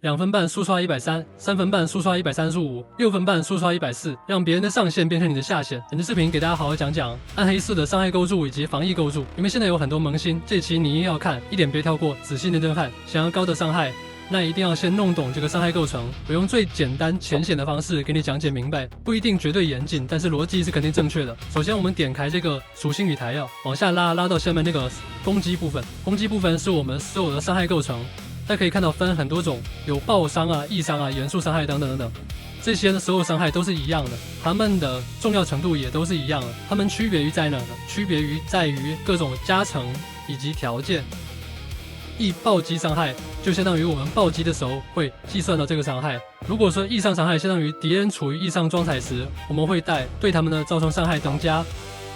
2分半速刷130，3分半速刷135，6分半速刷140，让别人的上限变成你的下限。本期视频给大家好好讲讲暗黑4的伤害构筑以及防疫构筑，因为现在有很多萌新，这期你一定要看，一点别跳过，仔细认真看。想要高的伤害，那一定要先弄懂这个伤害构成。我用最简单浅显的方式给你讲解明白，不一定绝对严谨，但是逻辑是肯定正确的。首先我们点开这个属性与材料，往下拉到下面那个攻击部分。攻击部分是我们所有的伤害构成。大家可以看到分很多种，有爆伤啊、易伤啊、元素伤害等等等等，这些的所有伤害都是一样的，它们的重要程度也都是一样的。它们区别于在哪呢？区别于在于各种加成以及条件。易暴击伤害就相当于我们暴击的时候会计算到这个伤害。如果说易伤伤害相当于敌人处于易伤状态时，我们会对他们的造成伤害增加。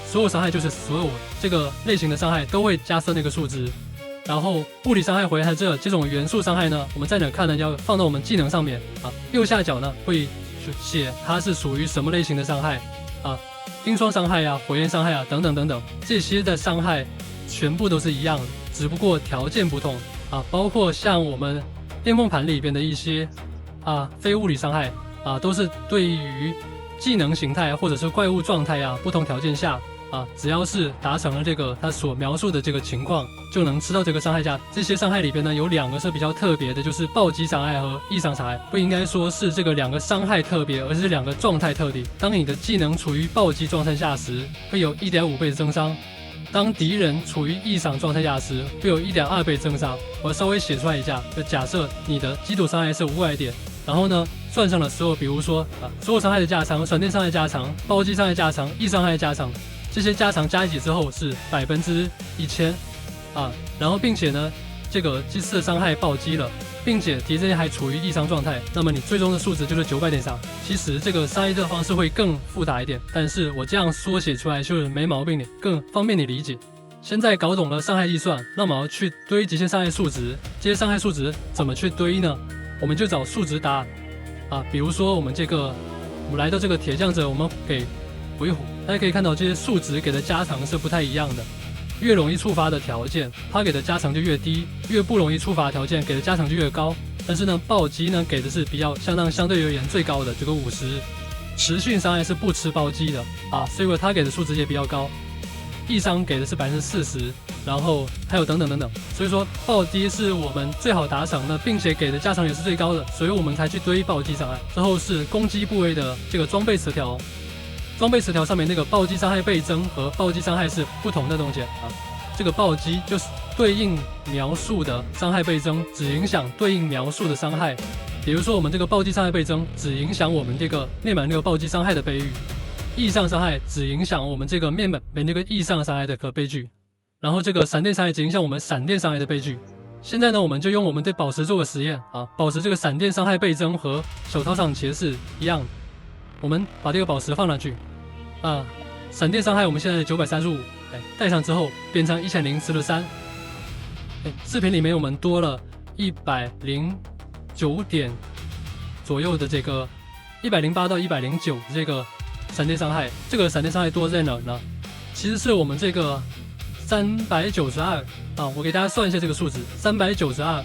所有伤害就是所有这个类型的伤害都会加深那个数值。然后物理伤害回来这种元素伤害呢，我们在哪看呢？要放到我们技能上面啊，右下角呢会写它是属于什么类型的伤害啊，冰霜伤害啊、火焰伤害啊等等等等，这些的伤害全部都是一样的，只不过条件不同啊，包括像我们巅峰盘里边的一些非物理伤害啊，都是对于技能形态或者是怪物状态不同条件下。只要是达成了这个他所描述的这个情况，就能吃到这个伤害价。这些伤害里边呢，有2个是比较特别的，就是暴击伤害和易伤伤害。不应该说是这个2个伤害特别，而是2个状态特例。当你的技能处于暴击状态下时，会有 1.5 倍的增伤；当敌人处于易伤状态下时，会有 1.2 倍增伤。我稍微写出来一下，就假设你的基础伤害是500点，然后呢，算上了所有，比如说所有伤害的加成、闪电伤害加成、暴击伤害加成、易伤害加成。这些加成加一起之后是1000%然后并且呢，这个这次的伤害暴击了，并且敌人还处于易伤状态，那么你最终的数值就是900点伤。其实这个伤害的方式会更复杂一点，但是我这样缩写出来就是没毛病的，更方便你理解。现在搞懂了伤害计算，那么去堆极限伤害数值，这些伤害数值怎么去堆呢？我们就找数值答案比如说我们来到这个铁匠者，我们给回虎，大家可以看到这些数值给的加成是不太一样的，越容易触发的条件，它给的加成就越低；越不容易触发的条件，给的加成就越高。但是呢，暴击呢给的是比较相对而言最高的这个50，持续伤害是不吃暴击的所以它给的数值也比较高。易伤给的是40%，然后还有等等等等，所以说暴击是我们最好达成的，并且给的加成也是最高的，所以我们才去堆暴击伤害。之后是攻击部位的这个装备词条。装备词条上面那个暴击伤害倍增和暴击伤害是不同的东西这个暴击就是对应描述的伤害倍增，只影响对应描述的伤害。比如说我们这个暴击伤害倍增只影响我们这个面板那个暴击伤害的倍率，易伤伤害只影响我们这个面板那个易伤伤害的倍距，然后这个闪电伤害只影响我们闪电伤害的倍距。现在呢，我们就用我们对宝石做个实验宝石这个闪电伤害倍增和手套上其实是一样的。我们把这个宝石放上去闪电伤害我们现在935，戴上之后变成1000吃了3，视频里面我们多了109点左右的这个108到109的这个闪电伤害。这个闪电伤害多在哪呢？其实是我们这个392我给大家算一下这个数值，392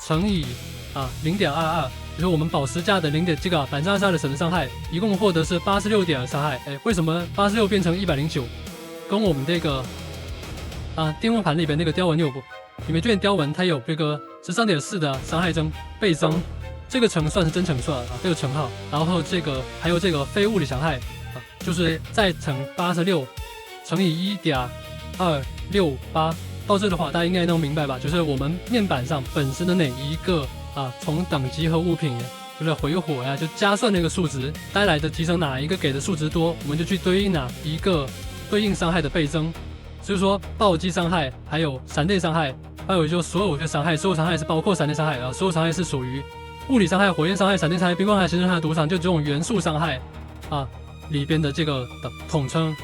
乘以0.22。比如说我们宝石价的这个2%的闪电伤害，一共获得是86点的伤害。为什么86变成109？跟我们这个巅峰盘里边那个雕纹有不？里面这边雕纹它有这个13.4的伤害倍增，这个乘算是真乘算这个乘号。然后这个还有这个非物理伤害就是再乘86乘以1.268。到这的话，大家应该能明白吧？就是我们面板上本身的哪一个从等级和物品，就是回火就加算那个数值带来的提升，哪一个给的数值多，我们就去对应哪一个对应伤害的倍增。所以说暴击伤害，还有闪电伤害，还有就所有的伤害，所有伤害是包括闪电伤害所有伤害是属于物理伤害、火焰伤害、闪电伤害、冰光伤害、行政伤害、毒伤，就这种元素伤害里边的这个统称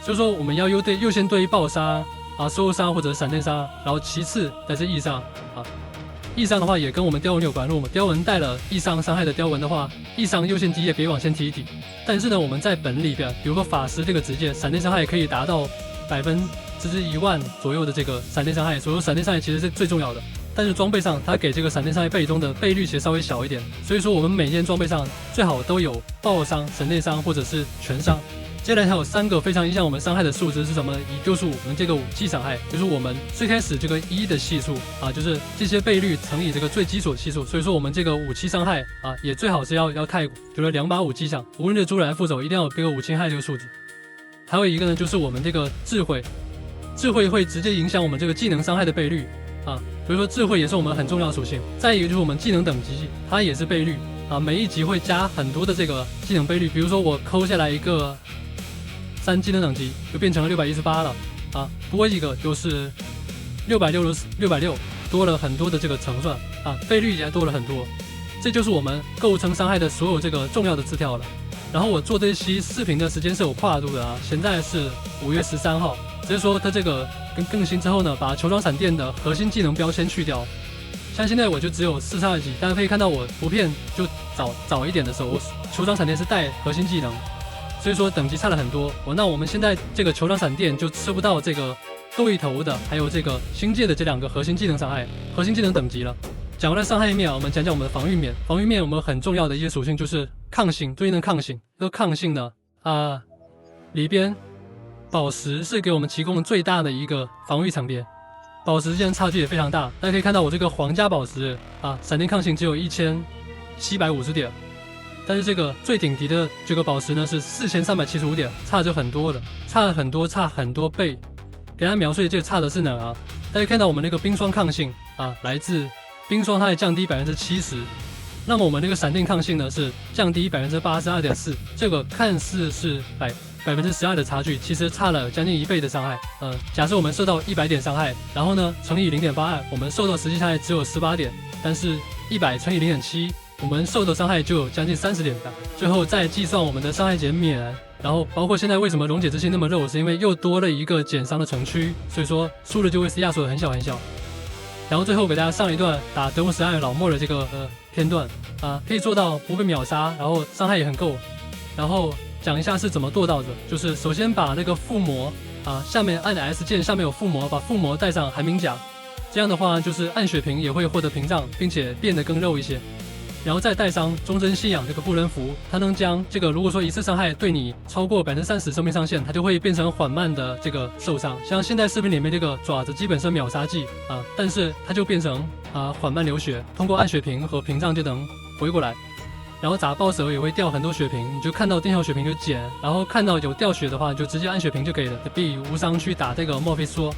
所以说我们要优先对爆杀所有伤或者闪电伤，然后其次才是易伤易伤的话也跟我们雕纹有关，如果我们雕纹带了易伤伤害的雕纹的话，易伤优先级也别往前提一提。但是呢，我们在本里边，比如说法师这个职业，闪电伤害可以达到10000左右的这个闪电伤害，所有闪电伤害其实是最重要的。但是装备上它给这个闪电伤害倍中的倍率其实稍微小一点，所以说我们每件装备上最好都有爆伤、闪电伤或者是全伤。接下来还有3个非常影响我们伤害的数值是什么呢？就是我们这个武器伤害，就是我们最开始这个1的系数啊，就是这些倍率乘以这个最基础的系数。所以说我们这个武器伤害啊，也最好是要太鼓，就是2把武器上，无论是猪人副手一定要有这个武器伤害这个数值。还有一个呢，就是我们这个智慧，智慧会直接影响我们这个技能伤害的倍率啊，所以说智慧也是我们很重要的属性。再一个就是我们技能等级，它也是倍率啊，每一级会加很多的这个技能倍率，比如说我抠下来一个3技能等级就变成了618了啊，多一个就是660多了很多的这个乘算啊，倍率也多了很多。这就是我们构成伤害的所有这个重要的字条了。然后我做这期视频的时间是有跨度的啊，现在是5月13号，只是说它这个更新之后呢，把球状闪电的核心技能标签去掉。像现在我就只有42级，大家可以看到我图片就早一点的时候，我球状闪电是带核心技能。所以说等级差了很多，那我们现在这个球状闪电就吃不到这个斗一头的，还有这个星界的这2个核心技能伤害、核心技能等级了。讲完了伤害面啊，我们讲讲我们的防御面。防御面我们很重要的一些属性就是抗性，对应的抗性。这个抗性呢里边宝石是给我们提供最大的一个防御层面，宝石之间差距也非常大。大家可以看到我这个皇家宝石啊，闪电抗性只有1750点。但是这个最顶级的这个宝石呢是4375点，差就很多了，差很多倍。给大家描述这个差的是哪啊？大家看到我们那个冰霜抗性啊，来自冰霜它也降低70%，那么我们那个闪电抗性呢是降低82.4%，这个看似是12%的差距，其实差了将近1倍的伤害。假设我们受到100点伤害，然后呢乘以0.82，我们受到实际伤害只有18点，但是100乘以0.7。我们受的伤害就有将近30点大，最后再计算我们的伤害减免，然后包括现在为什么溶解之心那么肉，是因为又多了一个减伤的城区，所以说输了就会是压缩的很小很小。然后最后给大家上一段打德文12老莫的这个片段啊，可以做到不被秒杀，然后伤害也很够。然后讲一下是怎么做到的，就是首先把那个附魔啊，下面按 S 键，下面有附魔，把附魔带上寒冰甲，这样的话就是暗血瓶也会获得屏障，并且变得更肉一些。然后再带上忠贞信仰这个护人符，它能将这个如果说一次伤害对你超过30%生命上限，它就会变成缓慢的这个受伤。像现在视频里面这个爪子基本是秒杀技啊，但是它就变成缓慢流血，通过暗血瓶和屏障就能回过来。然后砸爆蛇也会掉很多血瓶，你就看到电效血瓶就减，然后看到有掉血的话就直接按血瓶就可以了，比无伤去打这个墨菲说。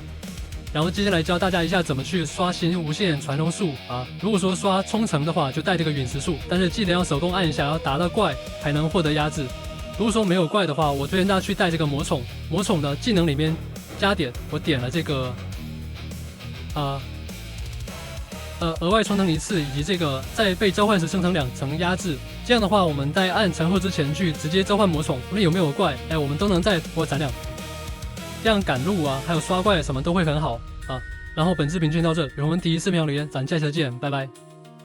然后接下来教大家一下怎么去刷新无限传送术啊！如果说刷冲程的话，就带这个陨石术，但是记得要手动按一下，要打到怪才能获得压制。如果说没有怪的话，我推荐大家去带这个魔宠，魔宠的技能里面加点，我点了这个额外冲程1次，以及这个在被召唤时生成2层压制。这样的话，我们在按陈后之前去直接召唤魔宠，无论有没有怪，我们都能再多攒2。这样赶路啊，还有刷怪什么都会很好啊。然后本视频就到这，有我们第一视频留言，咱下期再见，拜拜。